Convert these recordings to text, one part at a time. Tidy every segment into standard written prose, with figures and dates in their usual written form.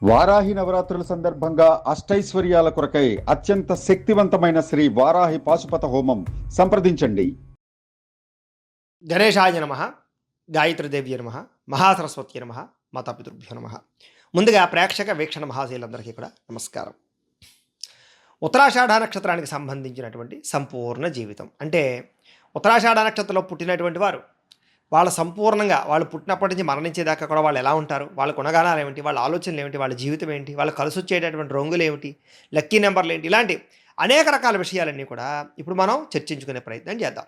వారాహి నవరాత్రుల సందర్భంగా అష్టైశ్వర్యాల కొరకై అత్యంత శక్తివంతమైన శ్రీ వారాహి పాశుపత హోమం సంప్రదించండి. గణేశాయ నమ, గాయత్రీదేవ్య నమ, మహాసరస్వతి నమ, మాతాపితృభ్యో నమ. ముందుగా ప్రేక్షక వీక్షణ మహాశీలందరికీ కూడా నమస్కారం. ఉత్తరాషాఢ నక్షత్రానికి సంబంధించినటువంటి సంపూర్ణ జీవితం అంటే ఉత్తరాషాఢ నక్షత్రంలో పుట్టినటువంటి వారు వాళ్ళ సంపూర్ణంగా వాళ్ళు పుట్టినప్పటి నుంచి మరణించేదాకా కూడా వాళ్ళు ఎలా ఉంటారు, వాళ్ళ గుణగానాలు ఏమిటి, వాళ్ళ ఆలోచనలు ఏమిటి, వాళ్ళ జీవితం ఏంటి, వాళ్ళు కలిసి వచ్చేటటువంటి రంగులు ఏమిటి, లక్కీ నెంబర్లు ఏంటి, ఇలాంటి అనేక రకాల విషయాలన్నీ కూడా ఇప్పుడు మనం చర్చించుకునే ప్రయత్నం చేద్దాం.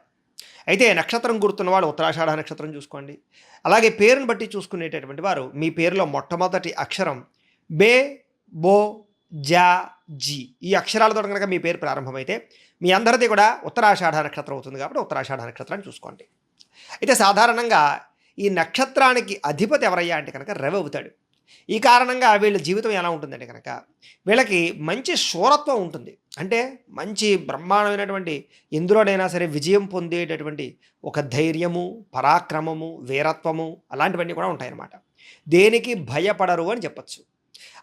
అయితే నక్షత్రం గుర్తున్న వాళ్ళు ఉత్తరాషాఢ నక్షత్రం చూసుకోండి. అలాగే పేరును బట్టి చూసుకునేటటువంటి వారు మీ పేరులో మొట్టమొదటి అక్షరం బే, బో, జా, జీ ఈ అక్షరాలతో కనుక మీ పేరు ప్రారంభమైతే మీ అందరిది కూడా ఉత్తరాషాఢ నక్షత్రం అవుతుంది. కాబట్టి ఉత్తరాషాఢ నక్షత్రాన్ని చూసుకోండి. అయితే సాధారణంగా ఈ నక్షత్రానికి అధిపతి ఎవరయ్యా అంటే కనుక రవి అవుతాడు. ఈ కారణంగా వీళ్ళ జీవితం ఎలా ఉంటుందంటే కనుక వీళ్ళకి మంచి శూరత్వం ఉంటుంది. అంటే మంచి బ్రహ్మాండమైనటువంటి ఎందులోనైనా సరే విజయం పొందేటటువంటి ఒక ధైర్యము, పరాక్రమము, వీరత్వము అలాంటివన్నీ కూడా ఉంటాయన్నమాట. దేనికి భయపడరు అని చెప్పచ్చు.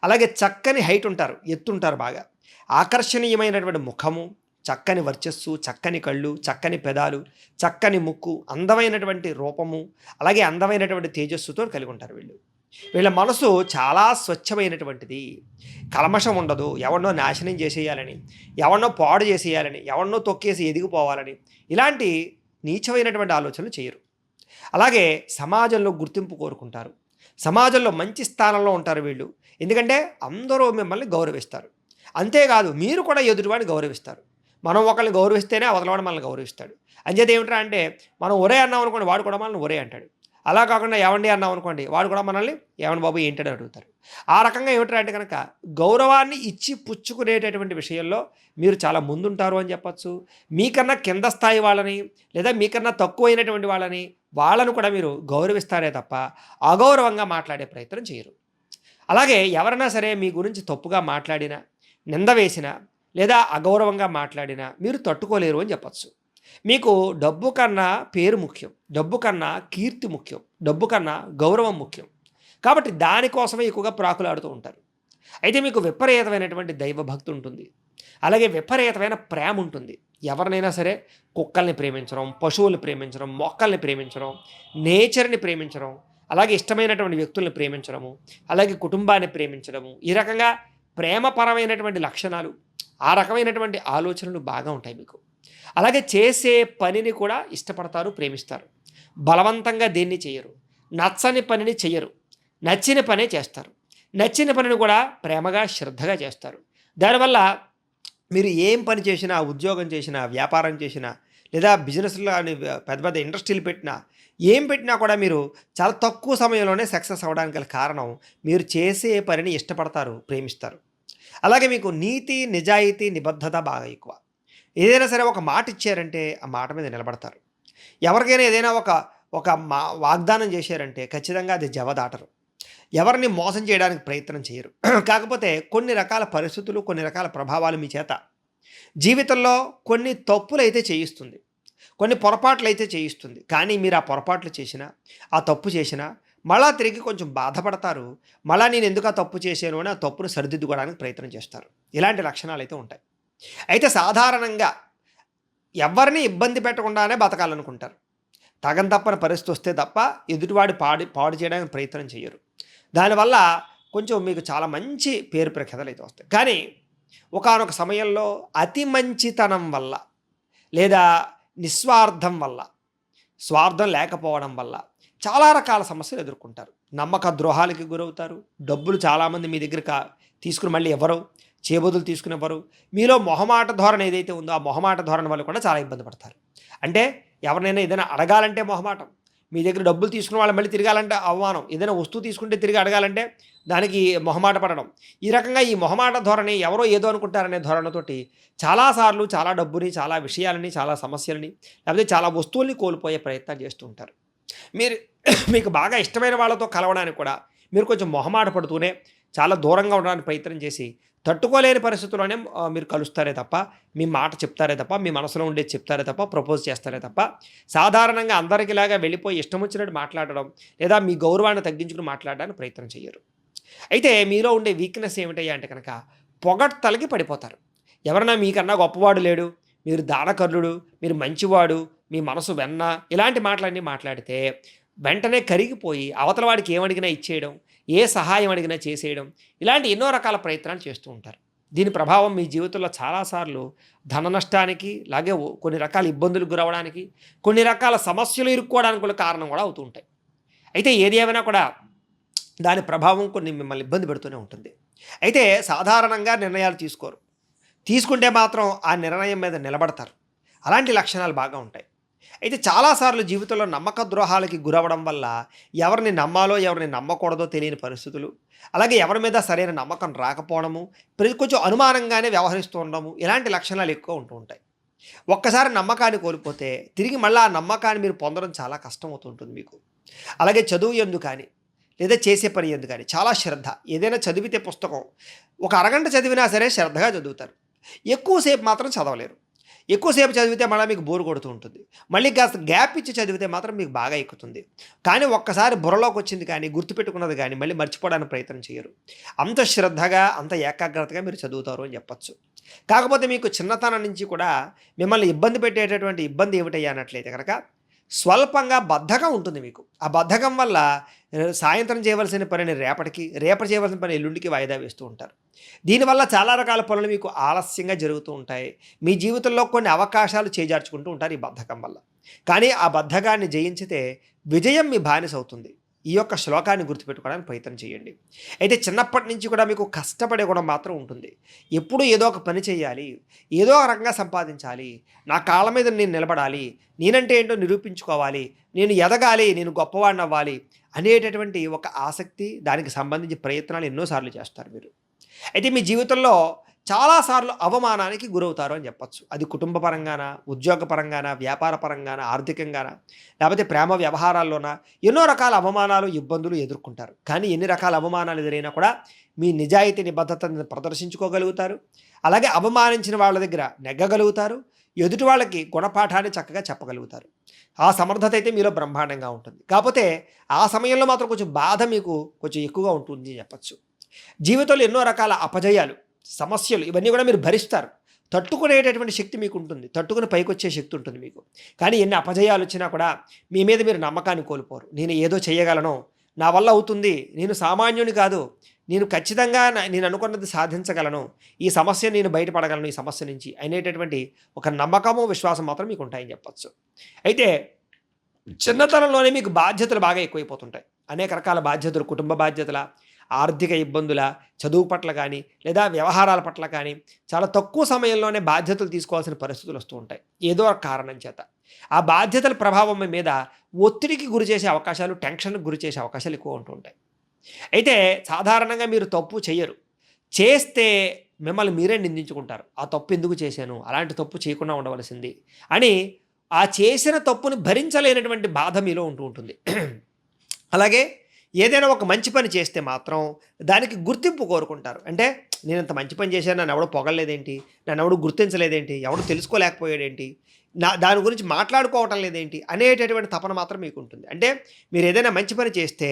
అలాగే చక్కని హైట్ ఉంటారు, ఎత్తుంటారు, బాగా ఆకర్షణీయమైనటువంటి ముఖము, చక్కని వర్చస్సు, చక్కని కళ్ళు, చక్కని పెదాలు, చక్కని ముక్కు, అందమైనటువంటి రూపము, అలాగే అందమైనటువంటి తేజస్సుతో కలిగి ఉంటారు. వీళ్ళ మనసు చాలా స్వచ్ఛమైనటువంటిది. కల్మషం ఉండదు. ఎవరినో నాశనం చేసేయాలని, ఎవరినో పాడు చేసేయాలని, ఎవరినో తొక్కేసి ఎదిగిపోవాలని ఇలాంటి నీచమైనటువంటి ఆలోచనలు చేయరు. అలాగే సమాజంలో గుర్తింపు కోరుకుంటారు. సమాజంలో మంచి స్థానంలో ఉంటారు వీళ్ళు. ఎందుకంటే అందరూ మిమ్మల్ని గౌరవిస్తారు. అంతేకాదు మీరు కూడా ఎదుటివాడిని గౌరవిస్తారు. మనం ఒకరిని గౌరవిస్తేనే అవతలవాడు మనల్ని గౌరవిస్తాడు. అంచేది ఏమిట్రా అంటే మనం ఒరే అన్నాం అనుకోండి, వాడు కూడా మనల్ని ఒరే అంటాడు. అలా కాకుండా ఏమండి అన్నాం అనుకోండి, వాడు కూడా మనల్ని ఏమండి బాబు ఏంటని అడుగుతారు. ఆ రకంగా ఏమిట్రా అంటే కనుక గౌరవాన్ని ఇచ్చి పుచ్చుకునేటటువంటి విషయంలో మీరు చాలా ముందుంటారు అని చెప్పచ్చు. మీకన్నా కింద స్థాయి వాళ్ళని లేదా మీకన్నా తక్కువైనటువంటి వాళ్ళను కూడా మీరు గౌరవిస్తారే తప్ప అగౌరవంగా మాట్లాడే ప్రయత్నం చేయరు. అలాగే ఎవరైనా సరే మీ గురించి తప్పుగా మాట్లాడినా, నింద వేసినా లేదా అగౌరవంగా మాట్లాడినా మీరు తట్టుకోలేరు అని చెప్పచ్చు. మీకు డబ్బు కన్నా పేరు ముఖ్యం, డబ్బు కన్నా కీర్తి ముఖ్యం, డబ్బు కన్నా గౌరవం ముఖ్యం. కాబట్టి దానికోసమే ఎక్కువగా ప్రాకులాడుతూ ఉంటారు. అయితే మీకు విపరీతమైనటువంటి దైవభక్తి ఉంటుంది. అలాగే విపరీతమైన ప్రేమ ఉంటుంది. ఎవరినైనా సరే కుక్కల్ని ప్రేమించడం, పశువుల్ని ప్రేమించడం, మొక్కల్ని ప్రేమించడం, నేచర్ని ప్రేమించడం, అలాగే ఇష్టమైనటువంటి వ్యక్తుల్ని ప్రేమించడము, అలాగే కుటుంబాన్ని ప్రేమించడము, ఈ రకంగా ప్రేమపరమైనటువంటి లక్షణాలు, ఆ రకమైనటువంటి ఆలోచనలు బాగా ఉంటాయి మీకు. అలాగే చేసే పనిని కూడా ఇష్టపడతారు, ప్రేమిస్తారు. బలవంతంగా దేన్ని చేయరు, నచ్చని పనిని చెయ్యరు, నచ్చిన పనే చేస్తారు. నచ్చిన పనిని కూడా ప్రేమగా శ్రద్ధగా చేస్తారు. దానివల్ల మీరు ఏం పని చేసినా, ఉద్యోగం చేసినా, వ్యాపారం చేసినా లేదా బిజినెస్లో పెద్ద పెద్ద ఇండస్ట్రీలు పెట్టినా, ఏం పెట్టినా కూడా మీరు చాలా తక్కువ సమయంలోనే సక్సెస్ అవ్వడానికి గల కారణం మీరు చేసే పనిని ఇష్టపడతారు, ప్రేమిస్తారు. అలాగే మీకు నీతి, నిజాయితీ, నిబద్ధత బాగా ఎక్కువ. ఏదైనా సరే ఒక మాట ఇచ్చారంటే ఆ మాట మీద నిలబడతారు. ఎవరికైనా ఏదైనా ఒక వాగ్దానం చేశారంటే ఖచ్చితంగా అది జవదాటరు. ఎవరిని మోసం చేయడానికి ప్రయత్నం చేయరు. కాకపోతే కొన్ని రకాల పరిస్థితులు, కొన్ని రకాల ప్రభావాలు మీ చేత జీవితంలో కొన్ని తప్పులు అయితే చేయిస్తుంది, కొన్ని పొరపాట్లు అయితే చేయిస్తుంది. కానీ మీరు ఆ పొరపాట్లు చేసినా, ఆ తప్పు చేసినా మళ్ళా తిరిగి కొంచెం బాధపడతారు. మళ్ళా నేను ఎందుకు ఆ తప్పు చేశాను అని ఆ తప్పును సరిదిద్దుకోవడానికి ప్రయత్నం చేస్తారు. ఇలాంటి లక్షణాలు అయితే ఉంటాయి. అయితే సాధారణంగా ఎవరిని ఇబ్బంది పెట్టకుండానే బతకాలనుకుంటారు. తగని తప్పని పరిస్థితి వస్తే తప్ప ఎదుటివాడి పాడు చేయడానికి ప్రయత్నం చేయరు. దానివల్ల కొంచెం మీకు చాలా మంచి పేరు ప్రఖ్యాతలు అయితే వస్తాయి. కానీ ఒకానొక సమయంలో అతి మంచితనం వల్ల లేదా నిస్వార్థం వల్ల, స్వార్థం లేకపోవడం వల్ల చాలా రకాల సమస్యలు ఎదుర్కొంటారు. నమ్మక ద్రోహాలకి గురవుతారు. డబ్బులు చాలామంది మీ దగ్గర తీసుకుని మళ్ళీ ఎవరు చేబదులు తీసుకునేవారు. మీలో మొహమాట ధోరణి ఏదైతే ఉందో ఆ మొహమాట ధోరణి వల్ల కూడా చాలా ఇబ్బంది పడతారు. అంటే ఎవరినైనా ఏదైనా అడగాలంటే మొహమాటం, మీ దగ్గర డబ్బులు తీసుకున్న వాళ్ళు మళ్ళీ తిరగాలంటే అవమానం, ఏదైనా వస్తువు తీసుకుంటే తిరిగి అడగాలంటే దానికి మొహమాట పడడం. ఈ రకంగా ఈ మొహమాట ధోరణి ఎవరో ఏదో అనుకుంటారనే ధోరణితోటి చాలాసార్లు చాలా డబ్బుని, చాలా విషయాలని, చాలా సమస్యలని, లేకపోతే చాలా వస్తువుల్ని కోల్పోయే ప్రయత్నం చేస్తూ ఉంటారు. మీకు బాగా ఇష్టమైన వాళ్ళతో కలవడానికి కూడా మీరు కొంచెం మొహమాట పడుతూనే చాలా దూరంగా ఉండడానికి ప్రయత్నం చేసి తట్టుకోలేని పరిస్థితుల్లోనే మీరు కలుస్తారే తప్ప, మీ మాట చెప్తారే తప్ప, మీ మనసులో ఉండేది చెప్తారే తప్ప, ప్రపోజ్ చేస్తారే తప్ప సాధారణంగా అందరికిలాగా వెళ్ళిపోయి ఇష్టం వచ్చినట్టు మాట్లాడడం లేదా మీ గౌరవాన్ని తగ్గించుకుని మాట్లాడడానికి ప్రయత్నం చేయరు. అయితే మీలో ఉండే వీక్‌నెస్ ఏమిటయ్యా అంటే కనుక పొగడ్తలకి పడిపోతారు. ఎవరైనా మీకన్నా గొప్పవాడు లేడు, మీరు దానకర్ణుడు, మీరు మంచివాడు, మీ మనసు వెన్న ఇలాంటి మాటలన్నీ మాట్లాడితే వెంటనే కరిగిపోయి అవతల వాడికి ఏమడిగినా ఇచ్చేయడం, ఏ సహాయం అడిగినా చేసేయడం ఇలాంటి ఎన్నో రకాల ప్రయత్నాలు చేస్తూ ఉంటారు. దీని ప్రభావం మీ జీవితంలో చాలా సార్లు ధన నష్టానికి, అలాగే కొన్ని రకాల ఇబ్బందులకు గురవ్వడానికి, కొన్ని రకాల సమస్యలు ఇరుక్కోవడానికి కూడా కారణం కూడా అవుతూ ఉంటాయి. అయితే ఏది ఏమైనా కూడా దాని ప్రభావం కొన్ని మిమ్మల్ని ఇబ్బంది పెడుతూనే ఉంటుంది. అయితే సాధారణంగా నిర్ణయాలు తీసుకోరు. తీసుకుంటే మాత్రం ఆ నిర్ణయం మీద నిలబడతారు. అలాంటి లక్షణాలు బాగా ఉంటాయి. అయితే చాలాసార్లు జీవితంలో నమ్మక ద్రోహాలకి గురవ్వడం వల్ల ఎవరిని నమ్మాలో ఎవరిని నమ్మకూడదో తెలియని పరిస్థితులు, అలాగే ఎవరి మీద సరైన నమ్మకం రాకపోవడము, కొంచెం అనుమానంగానే వ్యవహరిస్తూ ఉండడము ఇలాంటి లక్షణాలు ఎక్కువ ఉంటూ ఉంటాయి. ఒక్కసారి నమ్మకాన్ని కోల్పోతే తిరిగి మళ్ళీ ఆ నమ్మకాన్ని మీరు పొందడం చాలా కష్టం అవుతూ ఉంటుంది మీకు. అలాగే చదువు యందు కానీ లేదా చేసే పని యందు కానీ చాలా శ్రద్ధ. ఏదైనా చదివితే పుస్తకం ఒక అరగంట చదివినా సరే శ్రద్ధగా చదువుతారు. ఎక్కువసేపు మాత్రం చదవలేరు. ఎక్కువసేపు చదివితే మళ్ళీ మీకు బోరు కొడుతూ ఉంటుంది. మళ్ళీ కాస్త గ్యాప్ ఇచ్చి చదివితే మాత్రం మీకు బాగా ఎక్కుతుంది. కానీ ఒక్కసారి బుర్రలోకి వచ్చింది కానీ గుర్తుపెట్టుకున్నది కానీ మళ్ళీ మర్చిపోవడానికి ప్రయత్నం చేయరు. అంత శ్రద్ధగా అంత ఏకాగ్రతగా మీరు చదువుతారు అని చెప్పచ్చు. కాకపోతే మీకు చిన్నతనం నుంచి కూడా మిమ్మల్ని ఇబ్బంది పెట్టేటటువంటి ఇబ్బంది ఏమిటయ్యా అన్నట్లయితే కనుక స్వల్పంగా బద్ధకం ఉంటుంది మీకు. ఆ బద్ధకం వల్ల సాయంత్రం చేయవలసిన పనిని రేపటికి, రేపటి చేయవలసిన పని ఎల్లుండికి వాయిదా వేస్తూ ఉంటారు. దీనివల్ల చాలా రకాల పనులు మీకు ఆలస్యంగా జరుగుతూ ఉంటాయి. మీ జీవితంలో కొన్ని అవకాశాలు చేజార్చుకుంటూ ఉంటారు ఈ బద్ధకం వల్ల. కానీ ఆ బద్ధకాన్ని జయించితే విజయం మీ బానిస అవుతుంది. ఈ యొక్క శ్లోకాన్ని గుర్తుపెట్టుకోవడానికి ప్రయత్నం చేయండి. అయితే చిన్నప్పటి నుంచి కూడా మీకు కష్టపడే గుణం మాత్రం ఉంటుంది. ఎప్పుడూ ఏదో ఒక పని చేయాలి, ఏదో ఒక రకంగా సంపాదించాలి, నా కాళ్ళ మీద నేను నిలబడాలి, నేనంటే ఏంటో నిరూపించుకోవాలి, నేను ఎదగాలి, నేను గొప్పవాడిని అవ్వాలి అనేటటువంటి ఒక ఆసక్తి, దానికి సంబంధించి ప్రయత్నాలు ఎన్నోసార్లు చేస్తారు మీరు. అయితే మీ జీవితంలో చాలాసార్లు అవమానానికి గురవుతారు అని చెప్పచ్చు. అది కుటుంబ పరంగాన, ఉద్యోగ పరంగాన, వ్యాపార పరంగాన, ఆర్థికంగాన, లేకపోతే ప్రేమ వ్యవహారాల్లోన ఎన్నో రకాల అవమానాలు, ఇబ్బందులు ఎదుర్కొంటారు. కానీ ఎన్ని రకాల అవమానాలు ఎదురైనా కూడా మీ నిజాయితీ నిబద్ధతను ప్రదర్శించుకోగలుగుతారు. అలాగే అవమానించిన వాళ్ళ దగ్గర నెగ్గగలుగుతారు. ఎదుటి వాళ్ళకి గుణపాఠాన్ని చక్కగా చెప్పగలుగుతారు. ఆ సమర్థత అయితే మీలో బ్రహ్మాండంగా ఉంటుంది. కాకపోతే ఆ సమయంలో మాత్రం కొంచెం బాధ మీకు కొంచెం ఎక్కువగా ఉంటుంది అని చెప్పచ్చు. జీవితంలో ఎన్నో రకాల అపజయాలు, సమస్యలు ఇవన్నీ కూడా మీరు భరిస్తారు. తట్టుకునేటటువంటి శక్తి మీకు ఉంటుంది. తట్టుకుని పైకొచ్చే శక్తి ఉంటుంది మీకు. కానీ ఎన్ని అపజయాలు వచ్చినా కూడా మీ మీద మీరు నమ్మకాన్ని కోల్పోరు. నేను ఏదో చేయగలను, నా వల్ల అవుతుంది, నేను సామాన్యుని కాదు, నేను ఖచ్చితంగా నేను అనుకున్నది సాధించగలను, ఈ సమస్య నేను బయటపడగలను ఈ సమస్య నుంచి అనేటటువంటి ఒక నమ్మకము, విశ్వాసం మాత్రం మీకు ఉంటాయని చెప్పచ్చు. అయితే చిన్నతనంలోనే మీకు బాధ్యతలు బాగా ఎక్కువైపోతుంటాయి. అనేక రకాల బాధ్యతలు, కుటుంబ బాధ్యతల, ఆర్థిక ఇబ్బందుల, చదువు పట్ల కానీ లేదా వ్యవహారాల పట్ల కానీ చాలా తక్కువ సమయంలోనే బాధ్యతలు తీసుకోవాల్సిన పరిస్థితులు వస్తూ ఉంటాయి ఏదో ఒక కారణం చేత. ఆ బాధ్యతల ప్రభావం మీ మీద ఒత్తిడికి గురి చేసే అవకాశాలు, టెన్షన్కి గురి చేసే అవకాశాలు ఎక్కువ ఉంటూ ఉంటాయి. అయితే సాధారణంగా మీరు తప్పు చేయరు. చేస్తే మిమ్మల్ని మీరే నిందించుకుంటారు. ఆ తప్పు ఎందుకు చేశాను, అలాంటి తప్పు చేయకుండా ఉండవలసింది అని ఆ చేసిన తప్పుని భరించలేనటువంటి బాధ మీలో ఉంటూ ఉంటుంది. అలాగే ఏదైనా ఒక మంచి పని చేస్తే మాత్రం దానికి గుర్తింపు కోరుకుంటారు. అంటే నేను ఇంత మంచి పని చేశాను, నన్ను ఎవడో పొగలేదేంటి, నన్ను ఎవడు గుర్తించలేదేంటి, ఎవడు తెలుసుకోలేకపోయాడేంటి, దాని గురించి మాట్లాడుకోవటం లేదేంటి అనేటటువంటి తపన మాత్రం మీకు ఉంటుంది. అంటే మీరు ఏదైనా మంచి పని చేస్తే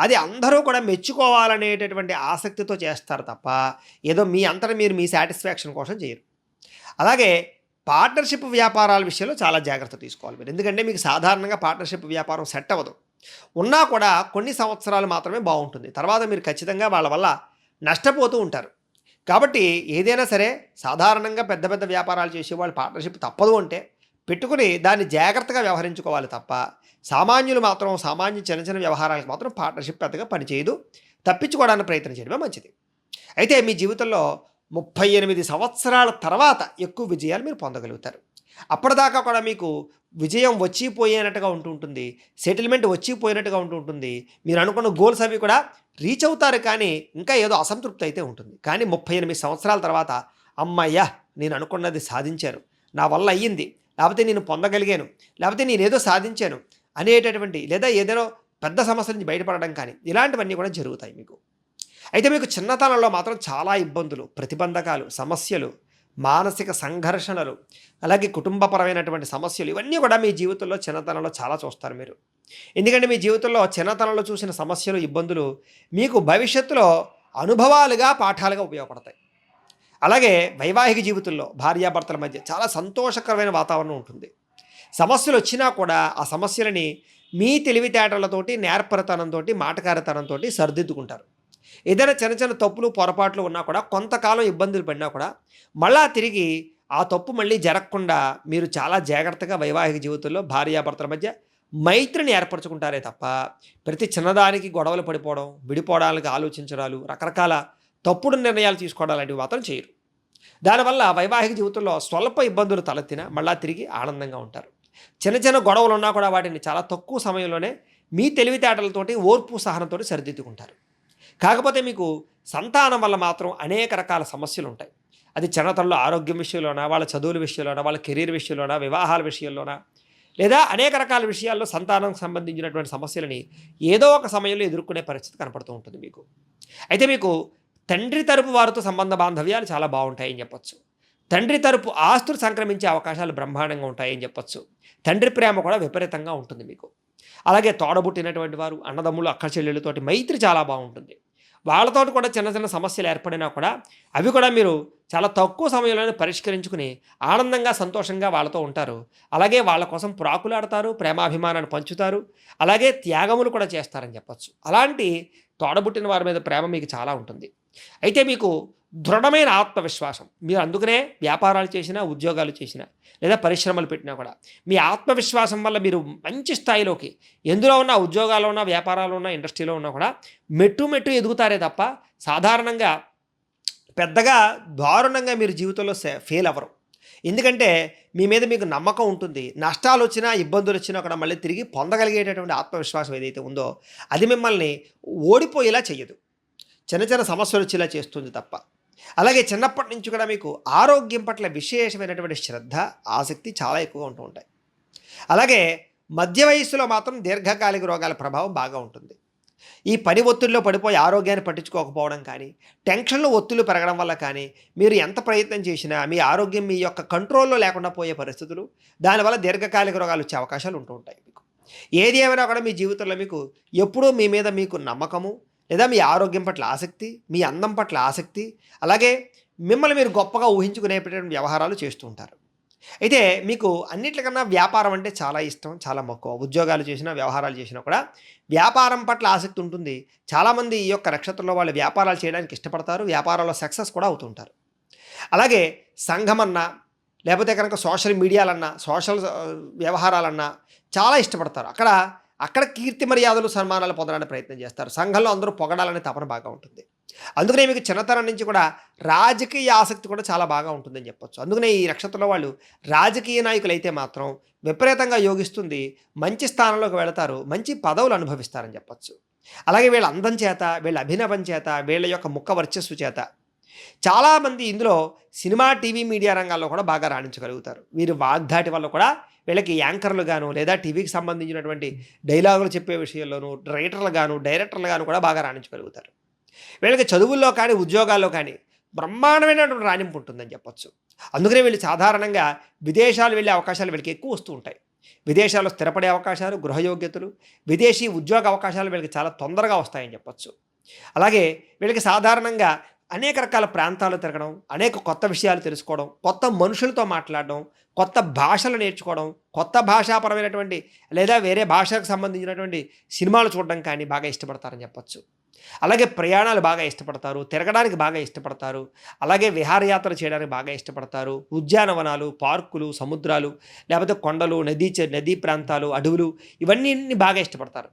అది అందరూ కూడా మెచ్చుకోవాలనేటటువంటి ఆసక్తితో చేస్తారు తప్ప ఏదో మీ అంతటా మీరు మీ సాటిస్ఫాక్షన్ కోసం చేయరు. అలాగే పార్ట్నర్షిప్ వ్యాపారాల విషయంలో చాలా జాగ్రత్త తీసుకోవాలి మీరు. ఎందుకంటే మీకు సాధారణంగా పార్ట్నర్షిప్ వ్యాపారం సెట్ అవ్వదు. ఉన్నా కూడా కొన్ని సంవత్సరాలు మాత్రమే బాగుంటుంది. తర్వాత మీరు ఖచ్చితంగా వాళ్ళ వల్ల నష్టపోతూ ఉంటారు. కాబట్టి ఏదైనా సరే సాధారణంగా పెద్ద పెద్ద వ్యాపారాలు చేసేవాళ్ళు పార్ట్నర్షిప్ తప్పదు అంటే పెట్టుకుని దాన్ని జాగ్రత్తగా వ్యవహరించుకోవాలి తప్ప సామాన్యులు మాత్రం చిన్న చిన్న వ్యవహారాలకు మాత్రం పార్ట్నర్షిప్ పెద్దగా పనిచేయదు. తప్పించుకోవడానికి ప్రయత్నం చేయడమే మంచిది. అయితే మీ జీవితంలో 38 సంవత్సరాల తర్వాత ఎక్కువ విజయాలు మీరు పొందగలుగుతారు. అప్పటిదాకా కూడా మీకు విజయం వచ్చిపోయినట్టుగా ఉంటుంటుంది, సెటిల్మెంట్ వచ్చిపోయినట్టుగా ఉంటుంటుంది. మీరు అనుకున్న గోల్స్ అవి కూడా రీచ్ అవుతారు, కానీ ఇంకా ఏదో అసంతృప్తి అయితే ఉంటుంది. కానీ 38 సంవత్సరాల తర్వాత అమ్మయ్యా నేను అనుకున్నది సాధించాను, నా వల్ల అయ్యింది, లేకపోతే నేను పొందగలిగాను, లేకపోతే నేనేదో సాధించాను అనేటటువంటి లేదా ఏదైనా పెద్ద సమస్య నుంచి బయటపడడం కానీ ఇలాంటివన్నీ కూడా జరుగుతాయి మీకు. అయితే మీకు చిన్నతనంలో మాత్రం చాలా ఇబ్బందులు, ప్రతిబంధకాలు, సమస్యలు, మానసిక సంఘర్షణలు, అలాగే కుటుంబపరమైనటువంటి సమస్యలు ఇవన్నీ కూడా మీ జీవితంలో చిన్నతనంలో చాలా చూస్తారు మీరు. ఎందుకంటే మీ జీవితంలో చిన్నతనంలో చూసిన సమస్యలు, ఇబ్బందులు మీకు భవిష్యత్తులో అనుభవాలుగా, పాఠాలుగా ఉపయోగపడతాయి. అలాగే వైవాహిక జీవితంలో భార్యాభర్తల మధ్య చాలా సంతోషకరమైన వాతావరణం ఉంటుంది. సమస్యలు వచ్చినా కూడా ఆ సమస్యలని మీ తెలివితేటలతోటి, నేర్పరితనంతో, మాటకారితనంతో సరిదిద్దుకుంటారు. ఏదైనా చిన్న చిన్న తప్పులు, పొరపాట్లు ఉన్నా కూడా కొంతకాలం ఇబ్బందులు పడినా కూడా మళ్ళా తిరిగి ఆ తప్పు మళ్ళీ జరగకుండా మీరు చాలా జాగ్రత్తగా వైవాహిక జీవితంలో భార్యాభర్తల మధ్య మైత్రిని ఏర్పరచుకుంటారే తప్ప ప్రతి చిన్నదానికి గొడవలు పడిపోవడం, విడిపోవడానికి ఆలోచించడాలు, రకరకాల తప్పుడు నిర్ణయాలు తీసుకోవడం లాంటివి మాత్రం చేయరు. దానివల్ల వైవాహిక జీవితంలో స్వల్ప ఇబ్బందులు తలెత్తినా మళ్ళా తిరిగి ఆనందంగా ఉంటారు. చిన్న చిన్న గొడవలు ఉన్నా కూడా వాటిని చాలా తక్కువ సమయంలోనే మీ తెలివితేటలతోటి, ఓర్పు సహనంతో సరిదిద్దుకుంటారు. కాకపోతే మీకు సంతానం వల్ల మాత్రం అనేక రకాల సమస్యలు ఉంటాయి. అది చిన్నతనంలో ఆరోగ్యం విషయంలోనా, వాళ్ళ చదువుల విషయంలోనా, వాళ్ళ కెరీర్ విషయంలోనా, వివాహాల విషయంలోనా, లేదా అనేక రకాల విషయాల్లో సంతానానికి సంబంధించినటువంటి సమస్యలని ఏదో ఒక సమయంలో ఎదుర్కొనే పరిస్థితి కనపడుతూ ఉంటుంది మీకు. అయితే మీకు తండ్రి తరపు వారితో సంబంధ బాంధవ్యాలు చాలా బాగుంటాయని చెప్పొచ్చు. తండ్రి తరపు ఆస్తులు సంక్రమించే అవకాశాలు బ్రహ్మాండంగా ఉంటాయని చెప్పొచ్చు. తండ్రి ప్రేమ కూడా విపరీతంగా ఉంటుంది మీకు. అలాగే తోడబుట్టినటువంటి వారు, అన్నదమ్ములు, అక్క చెల్లెళ్ళతోటి మైత్రి చాలా బాగుంటుంది. వాళ్ళతో కూడా చిన్న చిన్న సమస్యలు ఏర్పడినా కూడా అవి కూడా మీరు చాలా తక్కువ సమయంలోనే పరిష్కరించుకుని ఆనందంగా, సంతోషంగా వాళ్ళతో ఉంటారు. అలాగే వాళ్ళ కోసం ప్రాకులాడతారు, ప్రేమాభిమానాన్ని పంచుతారు, అలాగే త్యాగములు కూడా చేస్తారని చెప్పొచ్చు. అలాంటి తోడబుట్టిన వారి మీద ప్రేమ మీకు చాలా ఉంటుంది. అయితే మీకు దృఢమైన ఆత్మవిశ్వాసం, మీరు అందుకనే వ్యాపారాలు చేసినా, ఉద్యోగాలు చేసినా, లేదా పరిశ్రమలు పెట్టినా కూడా మీ ఆత్మవిశ్వాసం వల్ల మీరు మంచి స్థాయిలోకి ఎందులో ఉన్నా, ఉద్యోగాల్లో ఉన్నా, వ్యాపారాలు ఉన్నా, ఇండస్ట్రీలో ఉన్నా కూడా మెట్టు ఎదుగుతారే తప్ప సాధారణంగా పెద్దగా దారుణంగా మీరు జీవితంలో ఫెయిల్ అవ్వరు. ఎందుకంటే మీ మీద మీకు నమ్మకం ఉంటుంది. నష్టాలు వచ్చినా, ఇబ్బందులు వచ్చినా కూడా మళ్ళీ తిరిగి పొందగలిగేటటువంటి ఆత్మవిశ్వాసం ఏదైతే ఉందో అది మిమ్మల్ని ఓడిపోయేలా చేయదు. చిన్న చిన్న సమస్యలు వచ్చేలా చేస్తుంది తప్ప. అలాగే చిన్నప్పటి నుంచి కూడా మీకు ఆరోగ్యం పట్ల విశేషమైనటువంటి శ్రద్ధ, ఆసక్తి చాలా ఎక్కువగా ఉంటూ ఉంటాయి. అలాగే మధ్య వయస్సులో మాత్రం దీర్ఘకాలిక రోగాల ప్రభావం బాగా ఉంటుంది. ఈ పని ఒత్తిడిలో పడిపోయి ఆరోగ్యాన్ని పట్టించుకోకపోవడం కానీ, టెన్షన్లు, ఒత్తిళ్లు పెరగడం వల్ల కానీ మీరు ఎంత ప్రయత్నం చేసినా మీ ఆరోగ్యం మీ యొక్క కంట్రోల్లో లేకుండా పోయే పరిస్థితులు, దానివల్ల దీర్ఘకాలిక రోగాలు వచ్చే అవకాశాలు ఉంటూ ఉంటాయి మీకు. ఏది ఏమైనా కూడా మీ జీవితంలో మీకు ఎప్పుడూ మీ మీద మీకు నమ్మకము, లేదా మీ ఆరోగ్యం పట్ల ఆసక్తి, మీ అందం పట్ల ఆసక్తి, అలాగే మిమ్మల్ని మీరు గొప్పగా ఊహించుకునేటువంటి వ్యవహారాలు చేస్తూ ఉంటారు. అయితే మీకు అన్నిటికన్నా వ్యాపారం అంటే చాలా ఇష్టం, చాలా మక్కువ. ఉద్యోగాలు చేసినా, వ్యవహారాలు చేసినా కూడా వ్యాపారం పట్ల ఆసక్తి ఉంటుంది. చాలామంది ఈ యొక్క నక్షత్రంలో వాళ్ళు వ్యాపారాలు చేయడానికి ఇష్టపడతారు, వ్యాపారాల్లో సక్సెస్ కూడా అవుతుంటారు. అలాగే సంఘమన్నా, లేకపోతే కనుక సోషల్ మీడియాలన్నా, సోషల్ వ్యవహారాలన్నా చాలా ఇష్టపడతారు. అక్కడ కీర్తి మర్యాదలు, సన్మానాలు పొందడానికి ప్రయత్నం చేస్తారు. సంఘంలో అందరూ పొగడాలనే తపన బాగా ఉంటుంది. అందుకనే మీకు చిన్నతనం నుంచి కూడా రాజకీయ ఆసక్తి కూడా చాలా బాగా ఉంటుందని చెప్పొచ్చు. అందుకనే ఈ నక్షత్రంలో వాళ్ళు రాజకీయ నాయకులు అయితే మాత్రం విపరీతంగా యోగిస్తుంది, మంచి స్థానంలోకి వెళతారు, మంచి పదవులు అనుభవిస్తారని చెప్పొచ్చు. అలాగే వీళ్ళ అందం చేత, వీళ్ళ అభినవం చేత, వీళ్ళ యొక్క ముఖ వర్చస్సు చేత చాలామంది ఇందులో సినిమా, టీవీ, మీడియా రంగాల్లో కూడా బాగా రాణించగలుగుతారు. వీరు వాగ్దాటి వల్ల కూడా వీళ్ళకి యాంకర్లు గాను, లేదా టీవీకి సంబంధించినటువంటి డైలాగులు చెప్పే విషయంలోనూ రైటర్లు గాను, డైరెక్టర్లు గాను కూడా బాగా రాణించగలుగుతారు. వీళ్ళకి చదువుల్లో కానీ, ఉద్యోగాల్లో కానీ బ్రహ్మాండమైనటువంటి రాణింపు ఉంటుందని చెప్పొచ్చు. అందుకనే వీళ్ళు సాధారణంగా విదేశాలు వెళ్ళే అవకాశాలు వీళ్ళకి ఎక్కువ వస్తూ ఉంటాయి. విదేశాల్లో స్థిరపడే అవకాశాలు, గృహయోగ్యతలు, విదేశీ ఉద్యోగ అవకాశాలు వీళ్ళకి చాలా తొందరగా వస్తాయని చెప్పొచ్చు. అలాగే వీళ్ళకి సాధారణంగా అనేక రకాల ప్రాంతాలు తిరగడం, అనేక కొత్త విషయాలు తెలుసుకోవడం, కొత్త మనుషులతో మాట్లాడడం, కొత్త భాషలు నేర్చుకోవడం, కొత్త భాషాపరమైనటువంటి లేదా వేరే భాషకు సంబంధించినటువంటి సినిమాలు చూడడం కానీ బాగా ఇష్టపడతారని చెప్పొచ్చు. అలాగే ప్రయాణాలు బాగా ఇష్టపడతారు, తిరగడానికి బాగా ఇష్టపడతారు, అలాగే విహారయాత్రలు చేయడానికి బాగా ఇష్టపడతారు. ఉద్యానవనాలు, పార్కులు, సముద్రాలు, లేకపోతే కొండలు, నదీ ప్రాంతాలు, అడవులు, ఇవన్నీ బాగా ఇష్టపడతారు.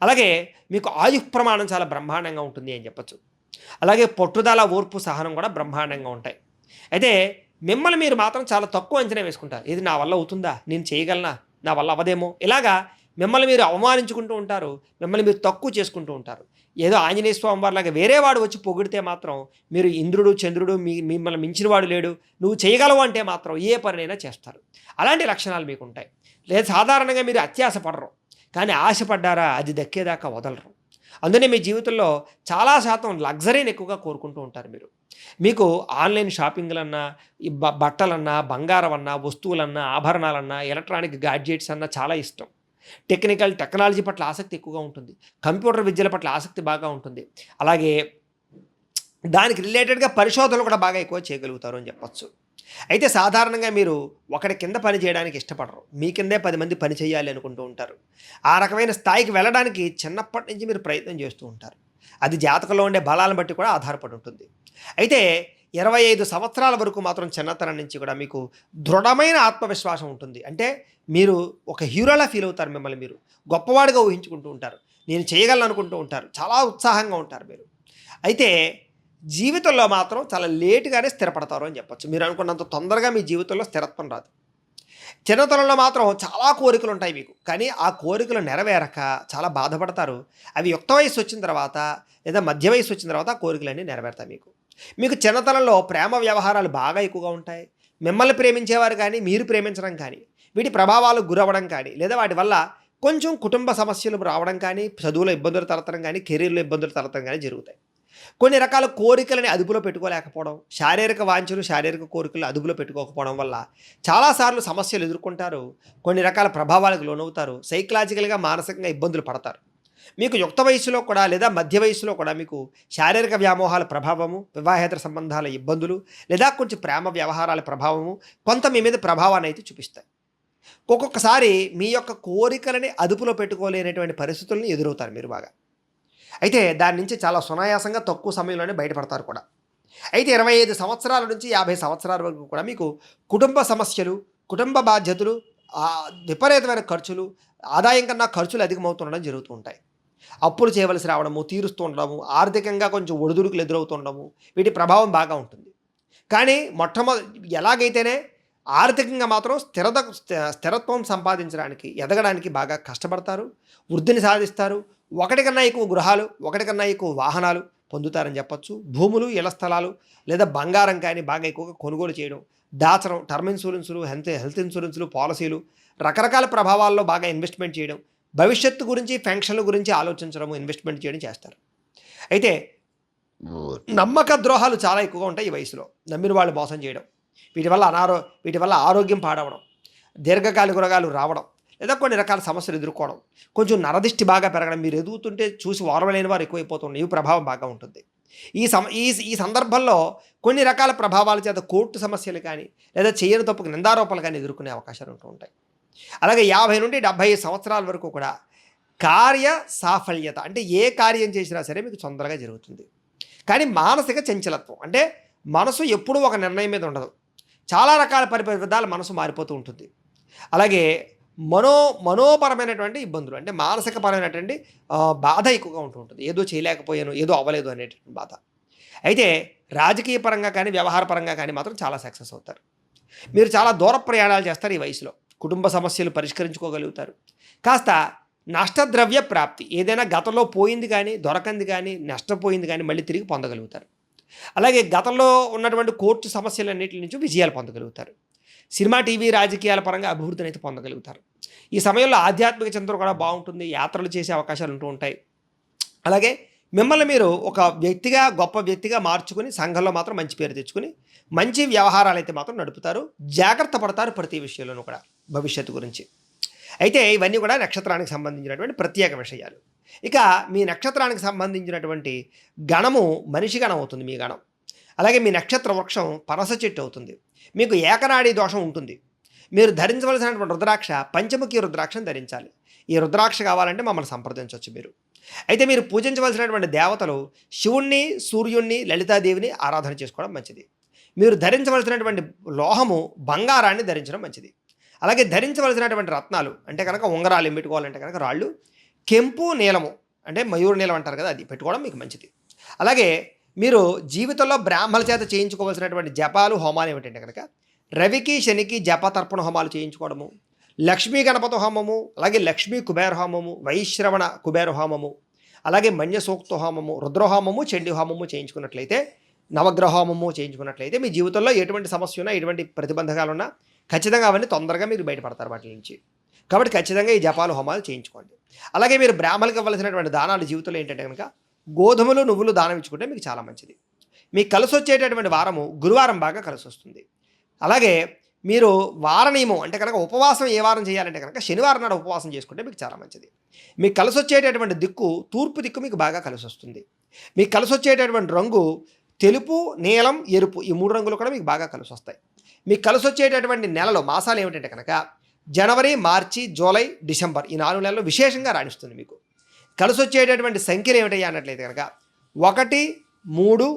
అలాగే మీకు ఆయుః ప్రమాణం చాలా బ్రహ్మాండంగా ఉంటుంది అని చెప్పొచ్చు. అలాగే పట్టుదల, ఓర్పు, సహనం కూడా బ్రహ్మాండంగా ఉంటాయి. అయితే మిమ్మల్ని మీరు మాత్రం చాలా తక్కువ అంచనా వేసుకుంటారు. ఇది నా వల్ల అవుతుందా, నేను చేయగలనా, నా వల్ల అవ్వదేమో, ఇలాగా మిమ్మల్ని మీరు అవమానించుకుంటూ ఉంటారు, మిమ్మల్ని మీరు తక్కువ చేసుకుంటూ ఉంటారు. ఏదో ఆంజనేయ స్వామి వారిలాగా వేరే వాడు వచ్చి పొగిడితే మాత్రం మీరు ఇంద్రుడు, చంద్రుడు, మిమ్మల్ని మించిన వాడు లేడు, నువ్వు చేయగలవు అంటే మాత్రం ఏ పనినైనా చేస్తారు. అలాంటి లక్షణాలు మీకు ఉంటాయి. లేదా సాధారణంగా మీరు అత్యాశ పడరు, కానీ ఆశపడ్డారా అది దక్కేదాకా వదలరు. అందుకనే మీ జీవితంలో చాలా శాతం లగ్జరీని ఎక్కువగా కోరుకుంటూ ఉంటారు మీరు. మీకు ఆన్లైన్ షాపింగ్లన్నా, ఈ బట్టలన్నా, బంగారం అన్నా, వస్తువులన్నా, ఆభరణాలన్నా, ఎలక్ట్రానిక్ గాడ్జెట్స్ అన్నా చాలా ఇష్టం. టెక్నాలజీ పట్ల ఆసక్తి ఎక్కువగా ఉంటుంది. కంప్యూటర్ విద్యల పట్ల ఆసక్తి బాగా ఉంటుంది. అలాగే దానికి రిలేటెడ్గా పరిశోధనలు కూడా బాగా ఎక్కువ చేయగలుగుతారు అని చెప్పొచ్చు. అయితే సాధారణంగా మీరు ఒకటి కింద పని చేయడానికి ఇష్టపడరు. మీ కిందే 10 మంది పని చేయాలి అనుకుంటూ ఉంటారు. ఆ రకమైన స్థాయికి వెళ్ళడానికి చిన్నప్పటి నుంచి మీరు ప్రయత్నం చేస్తూ ఉంటారు. అది జాతకంలో ఉండే బలాలను బట్టి కూడా ఆధారపడి ఉంటుంది. అయితే 25 సంవత్సరాల వరకు మాత్రం చిన్నతనం నుంచి కూడా మీకు దృఢమైన ఆత్మవిశ్వాసం ఉంటుంది. అంటే మీరు ఒక హీరోలా ఫీల్ అవుతారు. మిమ్మల్ని మీరు గొప్పవాడిగా ఊహించుకుంటూ ఉంటారు. నేను చేయగలను అనుకుంటూ ఉంటారు. చాలా ఉత్సాహంగా ఉంటారు మీరు. అయితే జీవితంలో మాత్రం చాలా లేటుగానే స్థిరపడతారు అని చెప్పొచ్చు. మీరు అనుకున్నంత తొందరగా మీ జీవితంలో స్థిరత్వం రాదు. చిన్నతనంలో మాత్రం చాలా కోరికలు ఉంటాయి మీకు. కానీ ఆ కోరికలు నెరవేరక చాలా బాధపడతారు. అవి యుక్త వయస్సు వచ్చిన తర్వాత లేదా మధ్య వయస్సు వచ్చిన తర్వాత ఆ కోరికలన్నీ నెరవేరుతాయి మీకు. మీకు చిన్నతనంలో ప్రేమ వ్యవహారాలు బాగా ఎక్కువగా ఉంటాయి. మిమ్మల్ని ప్రేమించేవారు కానీ మీరు ప్రేమించడం కానీ వీటి ప్రభావాలకు గురవ్వడం కానీ లేదా వాటి వల్ల కొంచెం కుటుంబ సమస్యలు రావడం కానీ చదువులో ఇబ్బందులు తలెత్తడం కానీ కెరీర్లో ఇబ్బందులు తలెత్తడం కానీ జరుగుతాయి. కొన్ని రకాల కోరికలని అదుపులో పెట్టుకోలేకపోవడం, శారీరక వాంఛలు శారీరక కోరికలు అదుపులో పెట్టుకోకపోవడం వల్ల చాలాసార్లు సమస్యలు ఎదుర్కొంటారు. కొన్ని రకాల ప్రభావాలకు లోనవుతారు. సైకలాజికల్గా మానసికంగా ఇబ్బందులు పడతారు. మీకు యుక్త వయసులో కూడా లేదా మధ్య వయసులో కూడా మీకు శారీరక వ్యామోహాల ప్రభావము, వివాహేతర సంబంధాల ఇబ్బందులు లేదా కొంచెం ప్రేమ వ్యవహారాల ప్రభావము కొంత మీ మీద ప్రభావాన్ని అయితే చూపిస్తాయి. ఒక్కొక్కసారి మీ యొక్క కోరికలని అదుపులో పెట్టుకోలేనటువంటి పరిస్థితులను ఎదురవుతారు మీరు బాగా. అయితే దాని నుంచి చాలా సునాయాసంగా తక్కువ సమయంలోనే బయటపడతారు కూడా. అయితే 25 సంవత్సరాల నుంచి 50 సంవత్సరాల వరకు కూడా మీకు కుటుంబ సమస్యలు, కుటుంబ బాధ్యతలు, విపరీతమైన ఖర్చులు, ఆదాయం కన్నా ఖర్చులు అధికమవుతుండడం జరుగుతూ ఉంటాయి. అప్పులు చేయవలసి రావడము, తీరుస్తూ ఉండడము, ఆర్థికంగా కొంచెం ఒడిదుడుకులు ఎదురవుతుండడము వీటి ప్రభావం బాగా ఉంటుంది. కానీ ఎలాగైతేనే ఆర్థికంగా మాత్రం స్థిరత్వం సంపాదించడానికి ఎదగడానికి బాగా కష్టపడతారు. వృద్ధిని సాధిస్తారు. ఒకటి కన్నా ఎక్కువ గృహాలు, ఒకటి కన్నా ఎక్కువ వాహనాలు పొందుతారని చెప్పొచ్చు. భూములు, ఇళ్ల స్థలాలు లేదా బంగారం కానీ బాగా ఎక్కువగా కొనుగోలు చేయడం, దాచడం, టర్మ్ ఇన్సూరెన్సులు, హెల్త్ ఇన్సూరెన్సులు, పాలసీలు, రకరకాల ప్రభావాల్లో బాగా ఇన్వెస్ట్మెంట్ చేయడం, భవిష్యత్తు గురించి పెన్షన్ల గురించి ఆలోచించడం, ఇన్వెస్ట్మెంట్ చేయడం చేస్తారు. అయితే నమ్మక ద్రోహాలు చాలా ఎక్కువగా ఉంటాయి ఈ వయసులో. నమ్మిన వాళ్ళు మోసం చేయడం, వీటి వల్ల ఆరోగ్యం పాడవడం, దీర్ఘకాలిక రోగాలు రావడం లేదా కొన్ని రకాల సమస్యలు ఎదుర్కోవడం, కొంచెం నరదిష్టి బాగా పెరగడం, మీరు ఎదుగుతుంటే చూసి ఓర్వలేని వారు ఎక్కువైపోతుండే ఈ ప్రభావం బాగా ఉంటుంది. ఈ సందర్భంలో కొన్ని రకాల ప్రభావాల చేత కోర్టు సమస్యలు కానీ లేదా చేయని తప్పుకు నిందారోపణలు కానీ ఎదుర్కొనే అవకాశాలు ఉంటూ ఉంటాయి. అలాగే 50 నుండి 75 సంవత్సరాల వరకు కూడా కార్య సాఫల్యత అంటే ఏ కార్యం చేసినా సరే మీకు తొందరగా జరుగుతుంది. కానీ మానసిక చంచలత్వం అంటే మనసు ఎప్పుడూ ఒక నిర్ణయం మీద ఉండదు. చాలా రకాల పరిపరివిధాలు మనసు మారిపోతూ ఉంటుంది. అలాగే మనోపరమైనటువంటి ఇబ్బందులు అంటే మానసికపరమైనటువంటి బాధ ఎక్కువగా ఉంటూ ఉంటుంది. ఏదో చేయలేకపోయాను, ఏదో అవ్వలేదు అనేటువంటి బాధ. అయితే రాజకీయ పరంగా కానీ వ్యవహార పరంగా కానీ మాత్రం చాలా సక్సెస్ అవుతారు. మీరు చాలా దూర ప్రయాణాలు చేస్తారు ఈ వయసులో. కుటుంబ సమస్యలు పరిష్కరించుకోగలుగుతారు. కాస్త నష్టద్రవ్య ప్రాప్తి ఏదైనా గతంలో పోయింది కానీ దొరకంది కానీ నష్టపోయింది కానీ మళ్ళీ తిరిగి పొందగలుగుతారు. అలాగే గతంలో ఉన్నటువంటి కోర్టు సమస్యలన్నింటి నుంచి విజయాలు పొందగలుగుతారు. సినిమా, టీవీ, రాజకీయాల పరంగా అభివృద్ధిని అయితే పొందగలుగుతారు. ఈ సమయంలో ఆధ్యాత్మిక చింతన కూడా బాగుంటుంది. యాత్రలు చేసే అవకాశాలు ఉంటూ ఉంటాయి. అలాగే మిమ్మల్ని మీరు ఒక వ్యక్తిగా గొప్ప వ్యక్తిగా మార్చుకుని సంఘంలో మాత్రం మంచి పేరు తెచ్చుకుని మంచి వ్యవహారాలు అయితే మాత్రం నడుపుతారు. జాగ్రత్త పడతారు ప్రతి విషయంలోనూ కూడా భవిష్యత్తు గురించి. అయితే ఇవన్నీ కూడా నక్షత్రానికి సంబంధించినటువంటి ప్రత్యేక విషయాలు. ఇక మీ నక్షత్రానికి సంబంధించినటువంటి గణము మనిషి గణం అవుతుంది మీ గణం. అలాగే మీ నక్షత్ర వృక్షం పనస చెట్టు అవుతుంది. మీకు ఏకనాడీ దోషం ఉంటుంది. మీరు ధరించవలసినటువంటి రుద్రాక్ష పంచముఖి రుద్రాక్షను ధరించాలి. ఈ రుద్రాక్ష కావాలంటే మమ్మల్ని సంప్రదించవచ్చు మీరు. అయితే మీరు పూజించవలసినటువంటి దేవతలు శివుణ్ణి, సూర్యుణ్ణి, లలితాదేవిని ఆరాధన చేసుకోవడం మంచిది. మీరు ధరించవలసినటువంటి లోహము బంగారాన్ని ధరించడం మంచిది. అలాగే ధరించవలసినటువంటి రత్నాలు అంటే కనుక ఉంగరాలు ఏం పెట్టుకోవాలంటే కనుక రాళ్ళు కెంపు, నీలము అంటే మయూర నీలం అంటారు కదా, అది పెట్టుకోవడం మీకు మంచిది. అలాగే మీరు జీవితంలో బ్రాహ్మణుల చేత చేయించుకోవాల్సినటువంటి జపాలు, హోమాలు ఏమిటంటే కనుక రవికి, శనికి జప తర్పణ హోమాలు చేయించుకోవడము, లక్ష్మీ గణపతి హోమము, అలాగే లక్ష్మీ కుబేర హోమము, వైశ్రవణ కుబేర హోమము, అలాగే మన్య సూక్త హోమము, రుద్రహోమము, చండీ హోమము చేయించుకున్నట్లయితే, నవగ్రహ హోమము చేయించుకున్నట్లయితే మీ జీవితంలో ఎటువంటి సమస్య ఉన్నా, ఎటువంటి ప్రతిబంధకాలు ఉన్నా ఖచ్చితంగా అవన్నీ తొందరగా మీరు బయటపడతారు వాటి నుంచి. కాబట్టి ఖచ్చితంగా ఈ జపాలు, హోమాలు చేయించుకోండి. అలాగే మీరు బ్రాహ్మణులకు ఇవ్వాల్సినటువంటి దానాలు జీవితంలో ఏంటంటే కనుక గోధుమలు, నువ్వులు దానం ఇచ్చుకుంటే మీకు చాలా మంచిది. మీకు కలిసి వచ్చేటటువంటి వారము గురువారం బాగా కలిసి వస్తుంది. అలాగే మీరు వార నియమం అంటే కనుక ఉపవాసం ఏ వారం చేయాలంటే కనుక శనివారం నాడు ఉపవాసం చేసుకుంటే మీకు చాలా మంచిది. మీకు కలిసి వచ్చేటటువంటి దిక్కు తూర్పు దిక్కు మీకు బాగా కలిసి వస్తుంది. మీకు కలిసి వచ్చేటటువంటి రంగు తెలుపు, నీలం, ఎరుపు ఈ 3 రంగులు కూడా మీకు బాగా కలిసి వస్తాయి. మీకు కలిసి వచ్చేటటువంటి నెలలు మాసాలు ఏమిటంటే కనుక జనవరి, మార్చి, జూలై, డిసెంబర్ ఈ 4 నెలలు విశేషంగా రాణిస్తుంది. మీకు కలిసి వచ్చేటటువంటి సంఖ్యలు ఏమిటయ్యా అన్నట్లయితే కనుక 1, 3,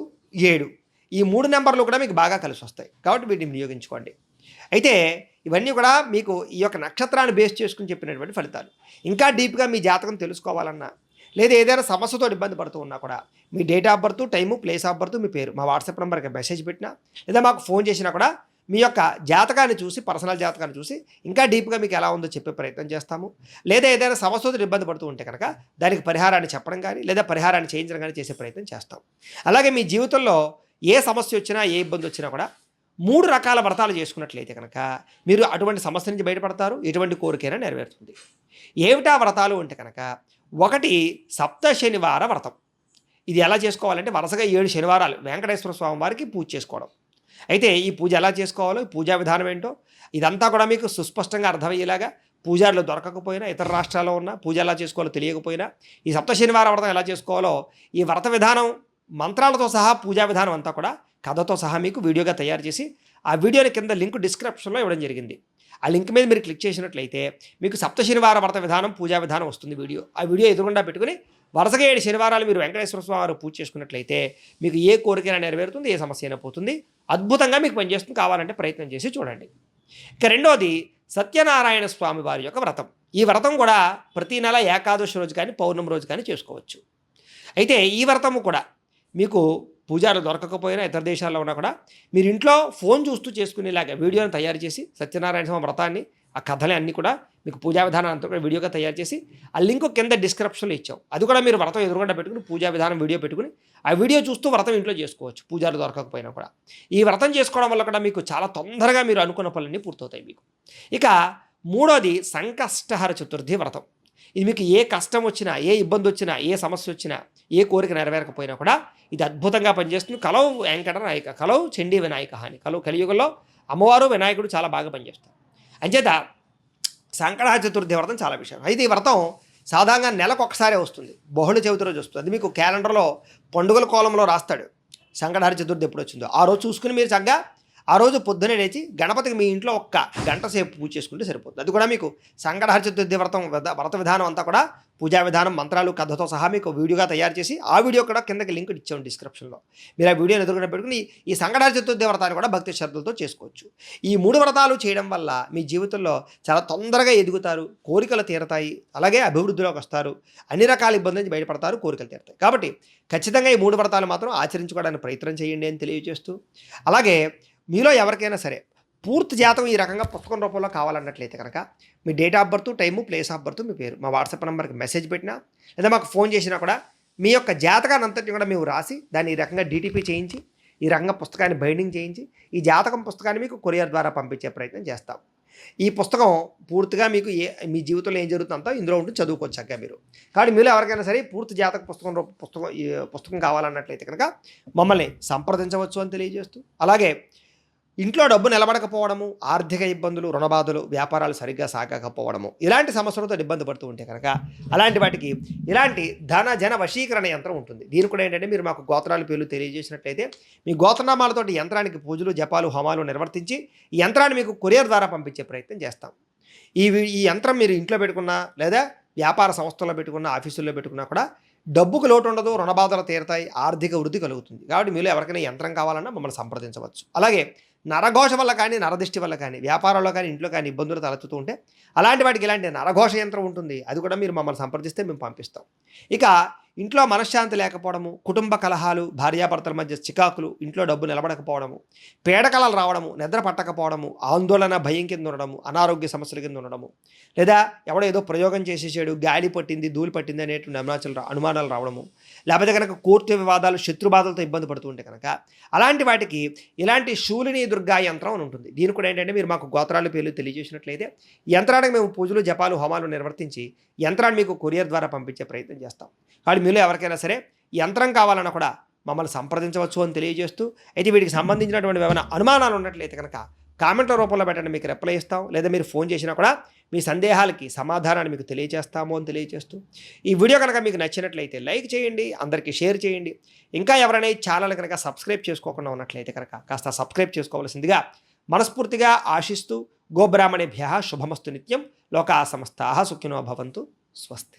7 ఈ 3 నెంబర్లు కూడా మీకు బాగా కలిసి వస్తాయి. కాబట్టి వీటిని వినియోగించుకోండి. అయితే ఇవన్నీ కూడా మీకు ఈ యొక్క నక్షత్రాన్ని బేస్ చేసుకుని చెప్పినటువంటి ఫలితాలు. ఇంకా డీప్గా మీ జాతకం తెలుసుకోవాలన్నా లేదా ఏదైనా సమస్యతో ఇబ్బంది పడుతూ ఉన్నా కూడా మీ date of birth, time, place of birth, మీ పేరు మా వాట్సాప్ నెంబర్కి మెసేజ్ పెట్టినా లేదా మాకు ఫోన్ చేసినా కూడా మీ యొక్క జాతకాన్ని చూసి, పర్సనల్ జాతకాన్ని చూసి ఇంకా డీప్గా మీకు ఎలా ఉందో చెప్పే ప్రయత్నం చేస్తాము. లేదా ఏదైనా సమస్యతో ఇబ్బంది పడుతూ ఉంటే కనుక దానికి పరిహారాన్ని చెప్పడం కానీ లేదా పరిహారాన్ని చేయించడం కానీ చేసే ప్రయత్నం చేస్తాం. అలాగే మీ జీవితంలో ఏ సమస్య వచ్చినా ఏ ఇబ్బంది వచ్చినా కూడా 3 రకాల వ్రతాలు చేసుకున్నట్లయితే కనుక మీరు అటువంటి సమస్య నుంచి బయటపడతారు. ఎటువంటి కోరికైనా నెరవేరుతుంది. ఏమిటా వ్రతాలు అంటే కనుక 1 సప్త శనివార వ్రతం. ఇది ఎలా చేసుకోవాలంటే వరుసగా 7 శనివారాలు వెంకటేశ్వర స్వామి వారికి పూజ చేసుకోవడం. అయితే ఈ పూజ ఎలా చేసుకోవాలో, పూజా విధానం ఏంటో ఇదంతా కూడా మీకు సుస్పష్టంగా అర్థమయ్యేలాగా పూజారులు దొరకకపోయినా, ఇతర రాష్ట్రాల్లో ఉన్న పూజ ఎలా చేసుకోవాలో తెలియకపోయినా ఈ సప్త శనివార వ్రతం ఎలా చేసుకోవాలో ఈ వ్రత విధానం మంత్రాలతో సహా పూజా విధానం అంతా కూడా కథతో సహా మీకు వీడియోగా తయారు చేసి ఆ వీడియోని కింద లింక్ డిస్క్రిప్షన్లో ఇవ్వడం జరిగింది. ఆ లింక్ మీద మీరు క్లిక్ చేసినట్లయితే మీకు సప్త శనివార వ్రత విధానం, పూజా విధానం వస్తుంది వీడియో. ఆ వీడియో ఎదురుగుండా పెట్టుకుని వరుసగా 7 శనివారాలు మీరు వెంకటేశ్వర స్వామి వారు పూజ చేసుకున్నట్లయితే మీకు ఏ కోరికైనా నెరవేరుతుంది, ఏ సమస్య అయినా పోతుంది. అద్భుతంగా మీకు పనిచేస్తుంది. కావాలంటే ప్రయత్నం చేసి చూడండి. ఇక రెండోది సత్యనారాయణ స్వామి వారి యొక్క వ్రతం. ఈ వ్రతం కూడా ప్రతి నెల ఏకాదశి రోజు కానీ పౌర్ణమి రోజు కానీ చేసుకోవచ్చు. అయితే ఈ వ్రతము కూడా మీకు పూజారులు దొరకకపోయినా ఇతర దేశాల్లో ఉన్నా కూడా మీరు ఇంట్లో ఫోన్ చూస్తూ చేసుకునేలాగా వీడియోని తయారు చేసి సత్యనారాయణ స్వామి వ్రతాన్ని, ఆ కథలే అన్నీ కూడా మీకు పూజా విధానం అంతా కూడా వీడియోగా తయారు చేసి ఆ లింక్ కింద డిస్క్రిప్షన్లో ఇచ్చాం. అది కూడా మీరు వ్రతం ఎదురుగుండా పెట్టుకుని పూజా విధానం వీడియో పెట్టుకుని ఆ వీడియో చూస్తూ వ్రతం ఇంట్లో చేసుకోవచ్చు. పూజారులు దొరకకపోయినా కూడా ఈ వ్రతం చేసుకోవడం వల్ల కూడా మీకు చాలా తొందరగా మీరు అనుకున్న పనులన్నీ పూర్తవుతాయి మీకు. ఇక మూడోది సంకష్టహర చతుర్థి వ్రతం. ఇది మీకు ఏ కష్టం వచ్చినా, ఏ ఇబ్బంది వచ్చినా, ఏ సమస్య వచ్చినా, ఏ కోరిక నెరవేరకపోయినా కూడా ఇది అద్భుతంగా పనిచేస్తుంది. కలవు వెంకట నాయక, కలవు చండీ వినాయక అని, కలవు కలియుగంలో అమ్మవారు వినాయకుడు చాలా బాగా పనిచేస్తారు. అంచేత సంకటహర చతుర్థి వ్రతం చాలా విషయం. అయితే ఈ వ్రతం సాధారణంగా నెలకు ఒకసారే వస్తుంది, బహుళ చవితి రోజు వస్తుంది. అది మీకు క్యాలెండర్లో పండుగల కోలంలో రాస్తాడు సంకటహర చతుర్థి ఎప్పుడు వచ్చిందో. ఆ రోజు చూసుకుని మీరు చక్కగా ఆ రోజు పొద్దునే లేచి గణపతికి మీ ఇంట్లో 1 గంట సేపు పూజ చేసుకుంటే సరిపోతుంది. అది కూడా మీకు సంకటహర చతుర్థి వ్రత విధానం అంతా కూడా పూజా విధానం, మంత్రాలు, కథతో సహా మీకు వీడియోగా తయారు చేసి ఆ వీడియో కూడా కిందకి లింక్ ఇచ్చాము డిస్క్రిప్షన్లో. మీరు ఆ వీడియోని ఎదురుగా పెట్టుకుని ఈ సంకటహర చతుర్థి వ్రతాన్ని కూడా భక్తి శ్రద్ధలతో చేసుకోవచ్చు. ఈ 3 వ్రతాలు చేయడం వల్ల మీ జీవితంలో చాలా తొందరగా ఎదుగుతారు, కోరికలు తీరతాయి, అలాగే అభివృద్ధిలోకి వస్తారు, అన్ని రకాల ఇబ్బందుల నుంచి బయటపడతారు, కోరికలు తీరతాయి. కాబట్టి ఖచ్చితంగా ఈ 3 వ్రతాలు మాత్రం ఆచరించుకోవడానికి ప్రయత్నం చేయండి అని తెలియజేస్తూ, అలాగే మీలో ఎవరికైనా సరే పూర్తి జాతకం ఈ రకంగా పుస్తకం రూపంలో కావాలన్నట్లయితే కనుక మీ date of birth, time, place of birth, మీ పేరు మా వాట్సాప్ నెంబర్కి మెసేజ్ పెట్టినా లేదా మాకు ఫోన్ చేసినా కూడా మీ యొక్క జాతకాన్ని అంతటిని కూడా మేము రాసి దాన్ని ఈ రకంగా డీటీపీ చేయించి ఈ రకంగా పుస్తకాన్ని బైండింగ్ చేయించి ఈ జాతకం పుస్తకాన్ని మీకు కొరియర్ ద్వారా పంపించే ప్రయత్నం చేస్తాం. ఈ పుస్తకం పూర్తిగా మీకు మీ జీవితంలో ఏం జరుగుతుందో ఇందులో ఉండి చదువుకోవచ్చాక మీరు. కాబట్టి మీలో ఎవరికైనా సరే పూర్తి జాతక పుస్తకం కావాలన్నట్లయితే కనుక మమ్మల్ని సంప్రదించవచ్చు అని తెలియజేస్తూ, అలాగే ఇంట్లో డబ్బు నిలబడకపోవడము, ఆర్థిక ఇబ్బందులు, రుణబాధలు, వ్యాపారాలు సరిగ్గా సాగకపోవడము ఇలాంటి సమస్యలతో ఇబ్బంది పడుతూ ఉంటే కనుక అలాంటి వాటికి ఇలాంటి జన వశీకరణ యంత్రం ఉంటుంది. దీని కూడా ఏంటంటే మీరు మాకు గోత్రాల పేర్లు తెలియజేసినట్లయితే మీ గోత్రనామాలతోటి యంత్రానికి పూజలు, జపాలు, హోమాలు నిర్వర్తించి ఈ యంత్రాన్ని మీకు కొరియర్ ద్వారా పంపించే ప్రయత్నం చేస్తాం. ఈ యంత్రం మీరు ఇంట్లో పెట్టుకున్నా లేదా వ్యాపార సంస్థల్లో పెట్టుకున్నా, ఆఫీసుల్లో పెట్టుకున్నా కూడా డబ్బుకు లోటు ఉండదు, రుణబాధలు తీరతాయి, ఆర్థిక వృద్ధి కలుగుతుంది. కాబట్టి మీలో ఎవరికైనా యంత్రం కావాలన్నా మమ్మల్ని సంప్రదించవచ్చు. అలాగే నరఘోష వల్ల కానీ, నరదిష్టి వల్ల కానీ, వ్యాపారంలో కానీ, ఇంట్లో కానీ ఇబ్బందులు తలెత్తుతూ ఉంటే అలాంటి వాటికి ఇలాంటి నరఘోష యంత్రం ఉంటుంది. అది కూడా మీరు మమ్మల్ని సంప్రదిస్తే మేము పంపిస్తాం. ఇక ఇంట్లో మనశ్శాంతి లేకపోవడము, కుటుంబ కలహాలు, భార్యాభర్తల మధ్య చికాకులు, ఇంట్లో డబ్బు నిలబడకపోవడము, పీడకలలు రావడము, నిద్ర పట్టకపోవడము, ఆందోళన, భయం కింద ఉండడము, అనారోగ్య సమస్యల కింద ఉండడము, లేదా ఎవడో ఏదో ప్రయోగం చేసేసాడు, గాలి పట్టింది, ధూళి పట్టింది అనేటువంటి అనుమానాలు రావడము, లేకపోతే కనుక కోర్టు వివాదాలు, శత్రుబాధలతో ఇబ్బంది పడుతూ ఉంటే కనుక అలాంటి వాటికి ఇలాంటి శూలిని దుర్గా యంత్రం అని ఉంటుంది. దీని కూడా ఏంటంటే మీరు మాకు గోత్రాల పేర్లు తెలియజేసినట్లయితే యంత్రానికి మేము పూజలు, జపాలు, హోమాలు నిర్వర్తించి యంత్రాన్ని మీకు కొరియర్ ద్వారా పంపించే ప్రయత్నం చేస్తాం. కాబట్టి మీలో ఎవరికైనా సరే యంత్రం కావాలన్నా కూడా మమ్మల్ని సంప్రదించవచ్చు అని తెలియజేస్తూ, అయితే వీటికి సంబంధించినటువంటి ఏమైనా అనుమానాలు ఉన్నట్లయితే కనుక కామెంట్ల రూపంలో పెట్టండి, మీకు రిప్లై ఇస్తాం. లేదా మీరు ఫోన్ చేసినా కూడా మీ సందేహాలకి సమాధానాన్ని మీకు తెలియజేస్తాము అని తెలియజేస్తూ, ఈ వీడియో కనుక మీకు నచ్చినట్లయితే లైక్ చేయండి, అందరికీ షేర్ చేయండి. ఇంకా ఎవరైనా ఈ ఛానల్ కనుక సబ్స్క్రైబ్ చేసుకోకుండా ఉన్నట్లయితే కనుక కాస్త సబ్స్క్రైబ్ చేసుకోవాల్సిందిగా మనస్ఫూర్తిగా ఆశిస్తూ, గోబ్రాహ్మణేభ్యః శుభమస్తు నిత్యం. లోకా సమస్తాః సుఖినో భవంతు. స్వస్తి.